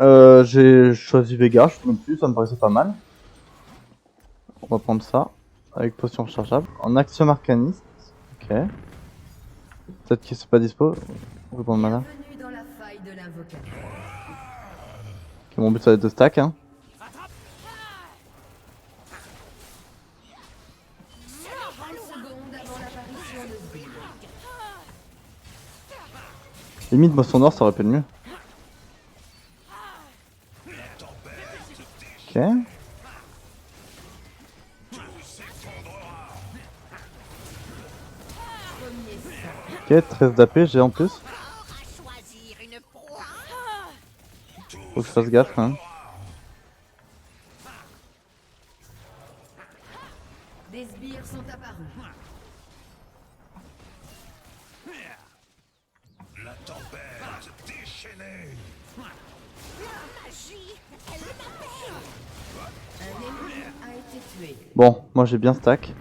J'ai choisi Vega, je trouve plus, ça me paraissait pas mal. On va prendre ça, avec potion rechargeable. En action arcaniste, ok. Peut-être qu'il c'est pas dispo. On va prendre mana. Dans la faille de l'invocateur. Ok, mon but ça va être de stack, hein. 30 secondes avant l'apparition de Sbire. Limite, moi son or ça aurait pu être mieux. Ok. Ok, 13 d'AP, j'ai en plus. Faut que je fasse gaffe quand même. Des sbires sont apparus. La tempête déchaînée. Un ennemi a été tué. Bon, moi j'ai bien stack.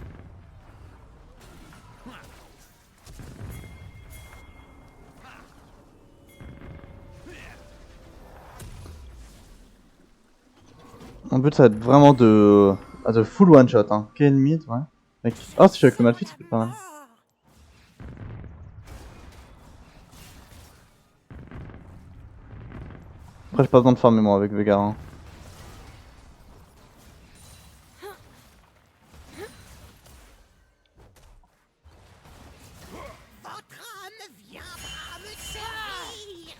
Mon but ça va être vraiment de full one shot, hein. Kill mid, ouais. Oh, si je suis avec le Malphite, ça peut être pas mal. Après, j'ai pas besoin de farmer moi avec Vega, hein. Votre âme viendra me servir.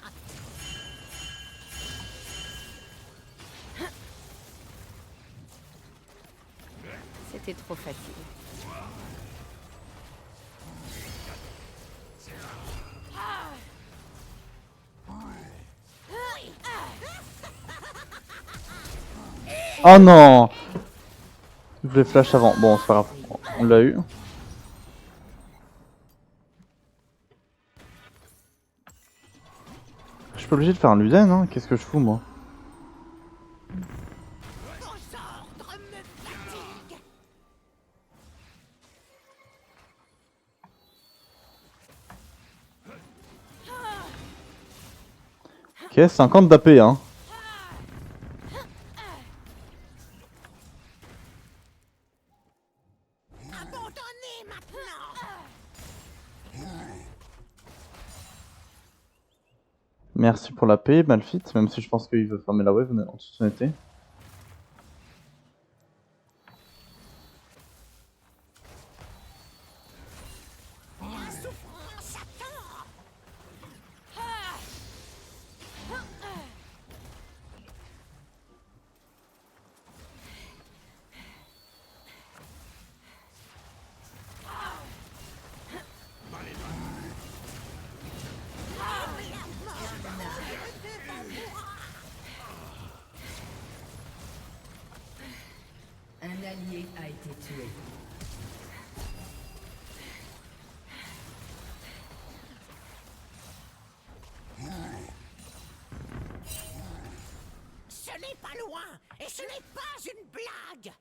C'était trop facile. Oh non! Je voulais flash avant. Bon, c'est pas grave. On l'a eu. Je suis pas obligé de faire un Luden, hein. Qu'est-ce que je fous, moi? Vos ordres me fatiguent. Ok, 50 d'AP, hein. Abandonnez maintenant. Merci pour la paix, Malphite, même si je pense qu'il veut farmer la wave en toute honnêteté. La souffrance attend. Un allié a été tué. Ce n'est pas loin et ce n'est pas une blague.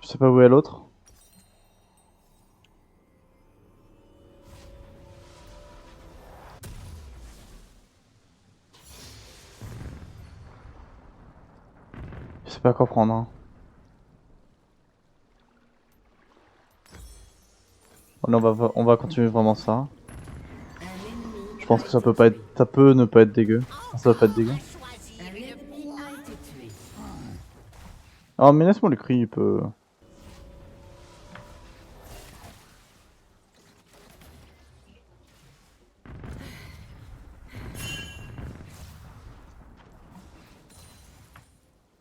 Je sais pas où est l'autre. Je sais pas quoi prendre, hein. Allez, on va continuer vraiment ça. Un ennemi Je pense que ça peut pas être, ça peut ne pas être dégueu. Ça va pas être dégueu. Choisir Un une ennemi a été tué. Oh mais laisse-moi le cri, il peut.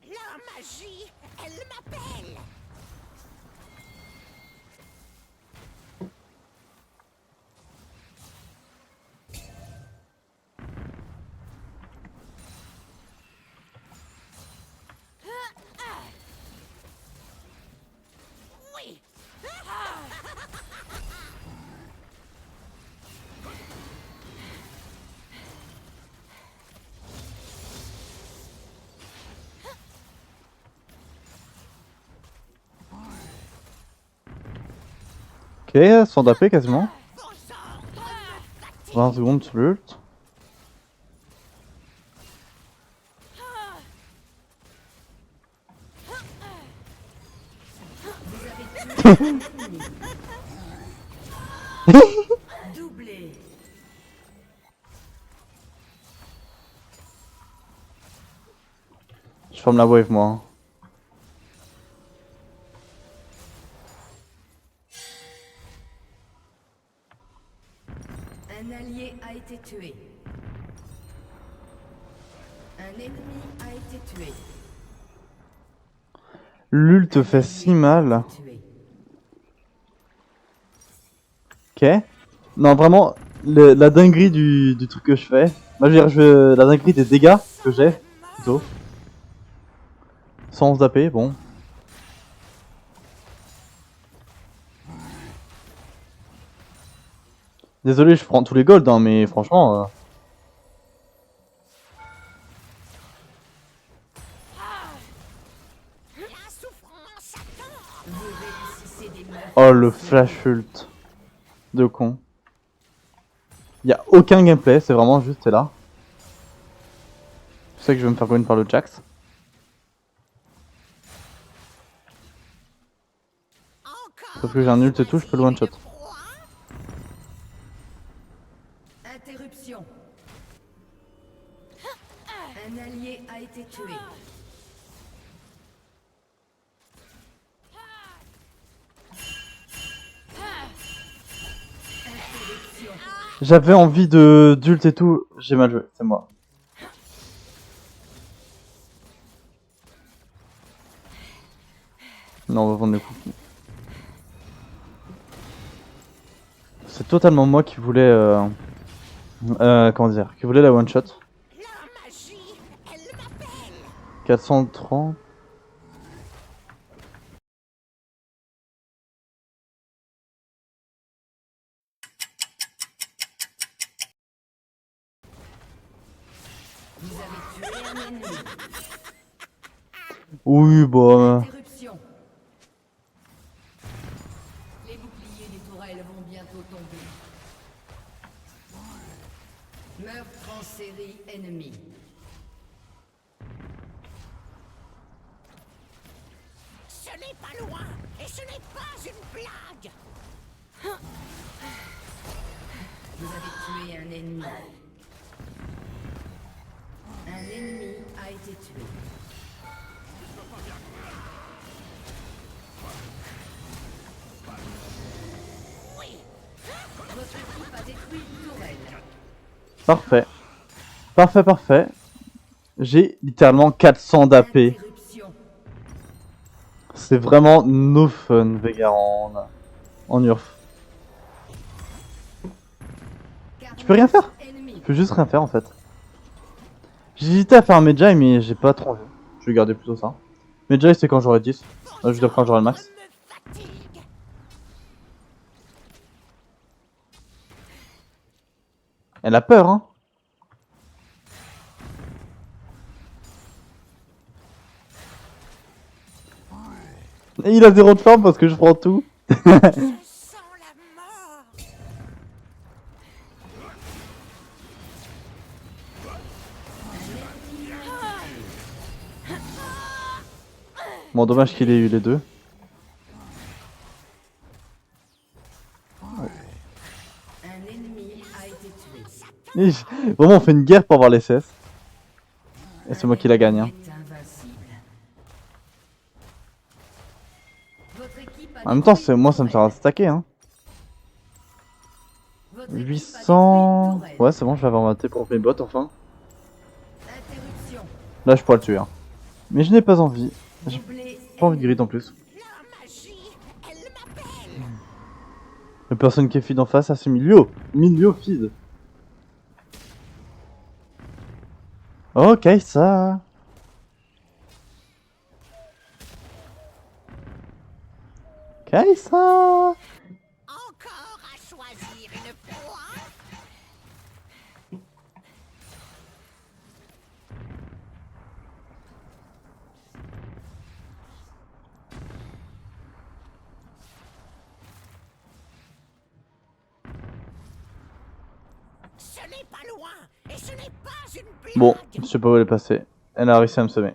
la magie, elle m'appelle. Oui. Ok, 100 d'AP quasiment. Vos ordres me fatiguent. 20 secondes sur l'ult. Doublé. Je forme la wave moi. Hein. Un allié a été tué. Un ennemi a été tué. L'ult fait si mal. Tué. Ok. Non, vraiment, la dinguerie du truc que je fais. Moi, je veux dire, la dinguerie des dégâts que j'ai, plutôt. 111 d'AP, bon. Désolé, je prends tous les golds, hein, mais franchement... La souffrance attend. Vous réussissez des meurtres. Oh, le flash ult. De con. Y a aucun gameplay, c'est vraiment juste, c'est là. Je sais que je vais me faire win par le Jax. Encore. Sauf que j'ai un ult et tout, je peux le one shot. Interruption. Un allié a été tué. Interruption. J'avais envie de d'ult et tout, j'ai mal joué, c'est moi. Non, on va vendre le coup. C'est totalement moi qui voulais... comment dire, qui voulait la one shot. La magie, elle m'appelle. 430. Vous avez tué un ennemi. Oui, bon... Interruption. Les boucliers des tourelles vont bientôt tomber. Meurtre en série ennemi. Ce n'est pas loin et ce n'est pas une blague. Vous avez tué un ennemi. Un ennemi a été tué. Votre équipe a détruit une tourelle. Parfait. Parfait, parfait. J'ai littéralement 400 d'AP. Interruption. C'est vraiment no fun, Veigar en Urf. Tu peux rien faire. Ennemi. Je peux juste rien faire en fait. J'hésitais à faire un Medjay, mais j'ai pas trop envie. Je vais garder plutôt ça. Medjay, c'est quand j'aurai 10. Là, je dois quand j'aurai le max. Me fatigue. Elle a peur, hein. Et il a 0 de forme parce que je prends tout. Je sens la mort. Bon, dommage qu'il ait eu les deux. Un ennemi a été tué. Et vraiment, on fait une guerre pour avoir les CS. Et c'est moi qui la gagne. Hein. Est invincible. Votre équipe a En même temps, détruit une moi, ça me sert à tourelle. stacker. Hein. Votre équipe a détruit une 800... tourelle. Ouais, c'est bon, je vais avoir ma T pour mes bots, enfin. Interruption. Là, je pourrais le tuer. Hein. Mais je n'ai pas envie. J'ai Doublé. pas envie de grid en plus. La magie, elle m'appelle. La personne qui est feed en face, ah, c'est Milio. Milio feed. Ok, ça. Kaisa. Encore à choisir une proie. Ce n'est pas loin et ce n'est pas une blague. Bon, je sais pas où elle est passée. Elle a réussi à me semer.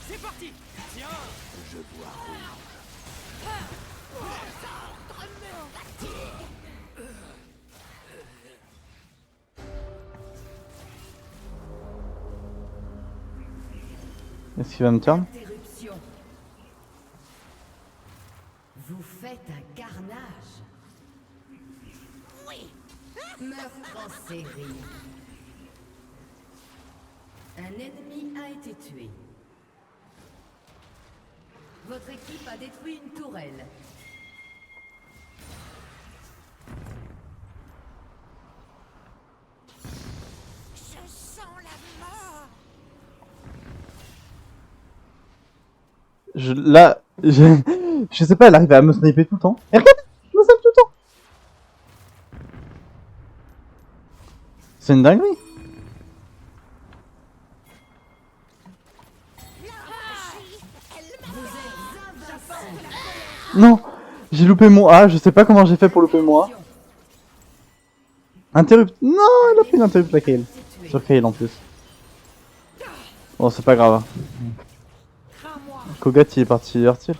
C'est parti. Tiens. Je vois rouge. Est-ce qu'il va me turn? Interruption. Vous faites un carnage. Oui. Meurtre en série. Un ennemi a été tué. Votre équipe a détruit une tourelle. Je sens la mort. Là, je sais pas, elle arrive à me sniper tout le temps. Et regarde, je me snipe tout le temps. C'est une dinguerie. Non, j'ai loupé mon A, je sais pas comment j'ai fait pour louper mon A. Interrupt. Non, elle a pris l'interrupt la Kayle. Sur Kayle en plus. Bon, c'est pas grave. Kogat il est parti heurtir.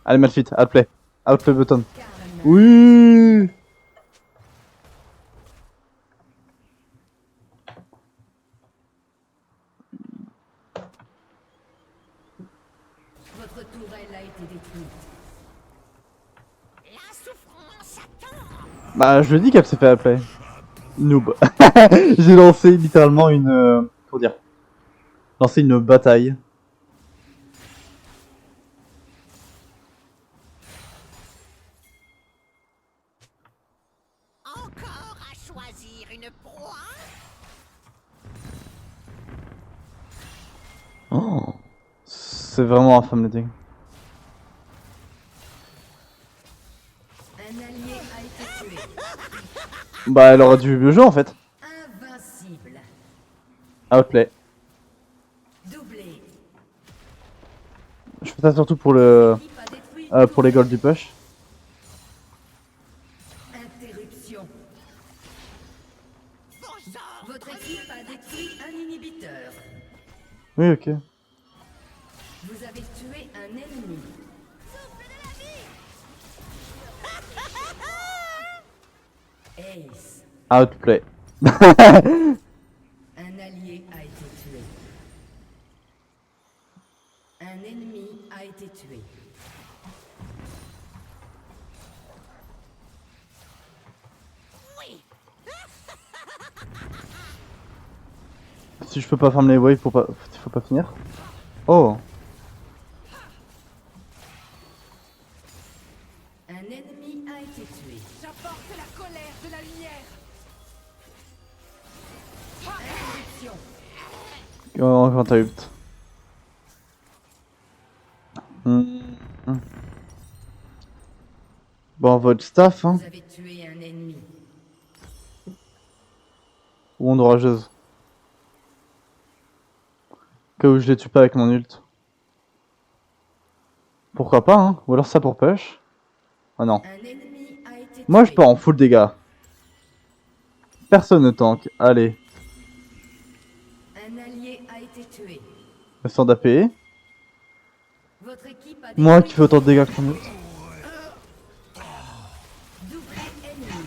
Allez, Malfit, outplay. Outplay button. Oui. Votre tourelle a été détruite. La souffrance attend. Bah, je le dis qu'elle s'est fait outplay. Noob. J'ai lancé littéralement une... Comment dire, lancé une bataille. Encore à choisir une proie. Oh. C'est vraiment infâme le ding. Un allié a été tué. Bah, elle aurait dû le jouer en fait. Invincible. Outplay. Doublé. Je fais ça surtout pour le... L'équipe a détruit pour les goals du push. interruption. Vos ordres. Votre équipe a détruit un inhibiteur. Oui, ok. Vous avez tué un ennemi. Ace. Outplay. Un allié a été tué. Un ennemi a été tué. Oui. Si je peux pas farm les waves pour pas... Faut pas finir. Oh. Un ennemi a été tué. J'apporte la colère de la lumière. Interruption. Encore interrupt. Bon, votre staff, hein. Vous avez tué un ennemi. Ou onde orageuse. Cas où je les tue pas avec mon ult. Pourquoi pas, hein. Ou alors ça pour push. Ah non. Un ennemi a été Moi je tué. pars en full dégâts. Personne ne tank. Allez. Un allié a été tué. Sans d'AP. Votre équipe a Moi détruit qui fais autant de dégâts que mon ult. doublé ennemi.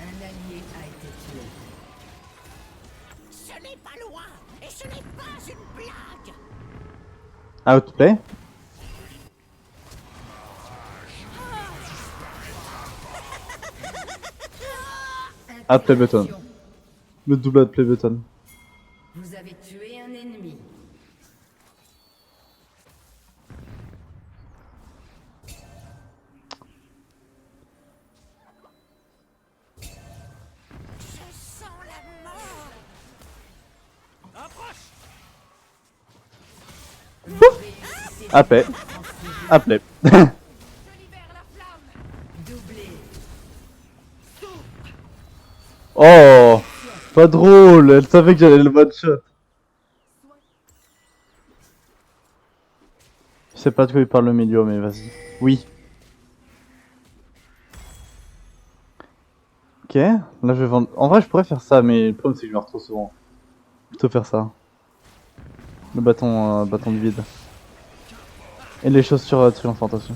Un allié a été tué. Ce n'est pas loin. Et ce n'est pas une blague. Outplay. Outplay button. Interruption. Le double outplay button. Vous avez tué un ennemi. Je sens la mort. Approche. AP. Outplay. Je libère la flamme. Doublé. Oh. Pas drôle. Elle savait que j'allais le one shot. Je sais pas de quoi il parle le milieu, mais vas-y. Oui. Ok, là je vais vendre. En vrai, je pourrais faire ça, mais le problème c'est que je meurs trop souvent. Plutôt faire ça. Le bâton du vide. Et les chaussures triomphantes aussi.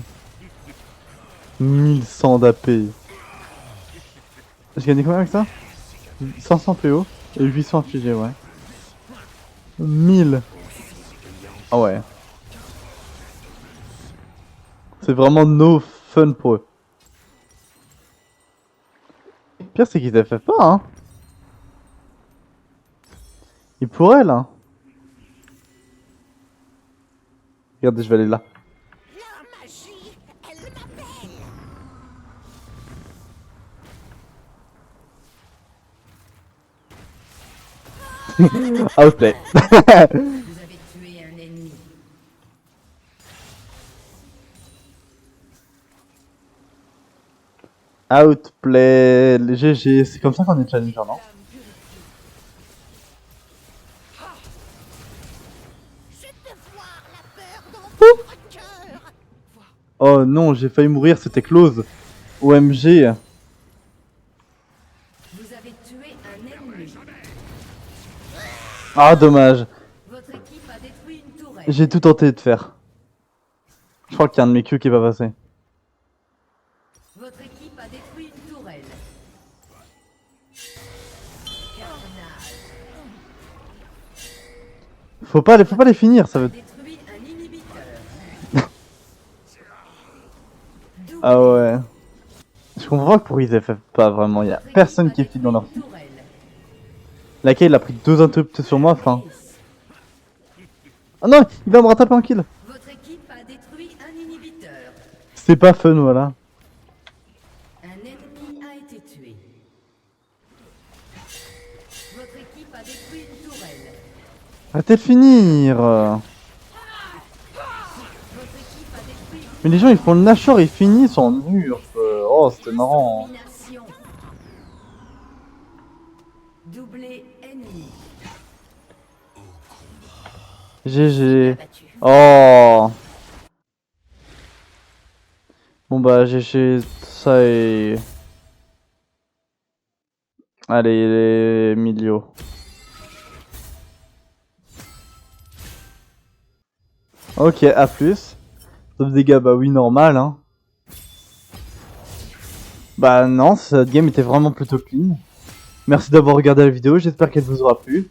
1100 d'AP. J'ai gagné combien avec ça? 500 PO et 800 affligés, ouais. 1000. Ah ouais. C'est vraiment no fun pour eux. Le pire c'est qu'ils FF pas, hein. Ils pourraient là. Regardez, je vais aller là. La magie, elle m'appelle. Outplay. Vous avez tué un ennemi. Outplay. Les GG. C'est comme ça qu'on est challenger, non? Je peux voir la peur dans votre cœur. Oh non, j'ai failli mourir, c'était close. OMG. Vous avez tué un ennemi. Ah, dommage. Votre équipe a détruit une tourelle. J'ai tout tenté de faire. Je crois qu'il y a un de mes Q qui va passer. Votre équipe a détruit une tourelle. Carnage. Faut pas les finir, ça veut. Détruit un inhibiteur. Ah ouais. Je comprends que pour ils FF pas vraiment, il y a personne qui est fit dans leur team. tourelle. Laquelle il a pris 2 interrupts sur moi, enfin. Ah non, il va me rattraper en kill. Votre équipe a détruit un inhibiteur. C'est pas fun, voilà. Un ennemi a été tué. Votre équipe a détruit une tourelle. Arrêtez de finir. Votre équipe a détruit Mais les gens ils font le Nashor et ils finissent en mur. Oh, c'était marrant. une domination. Doublé ennemi. GG. Battu. Oh. Bon bah GG ça et... Allez les milieux. Ok, à plus. Sauf dégâts, bah oui, normal hein. Bah non, cette game était vraiment plutôt clean. Merci d'avoir regardé la vidéo, j'espère qu'elle vous aura plu.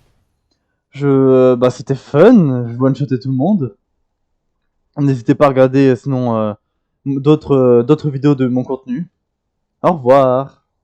Bah c'était fun, je one-shotais tout le monde. N'hésitez pas à regarder sinon d'autres vidéos de mon contenu. Au revoir.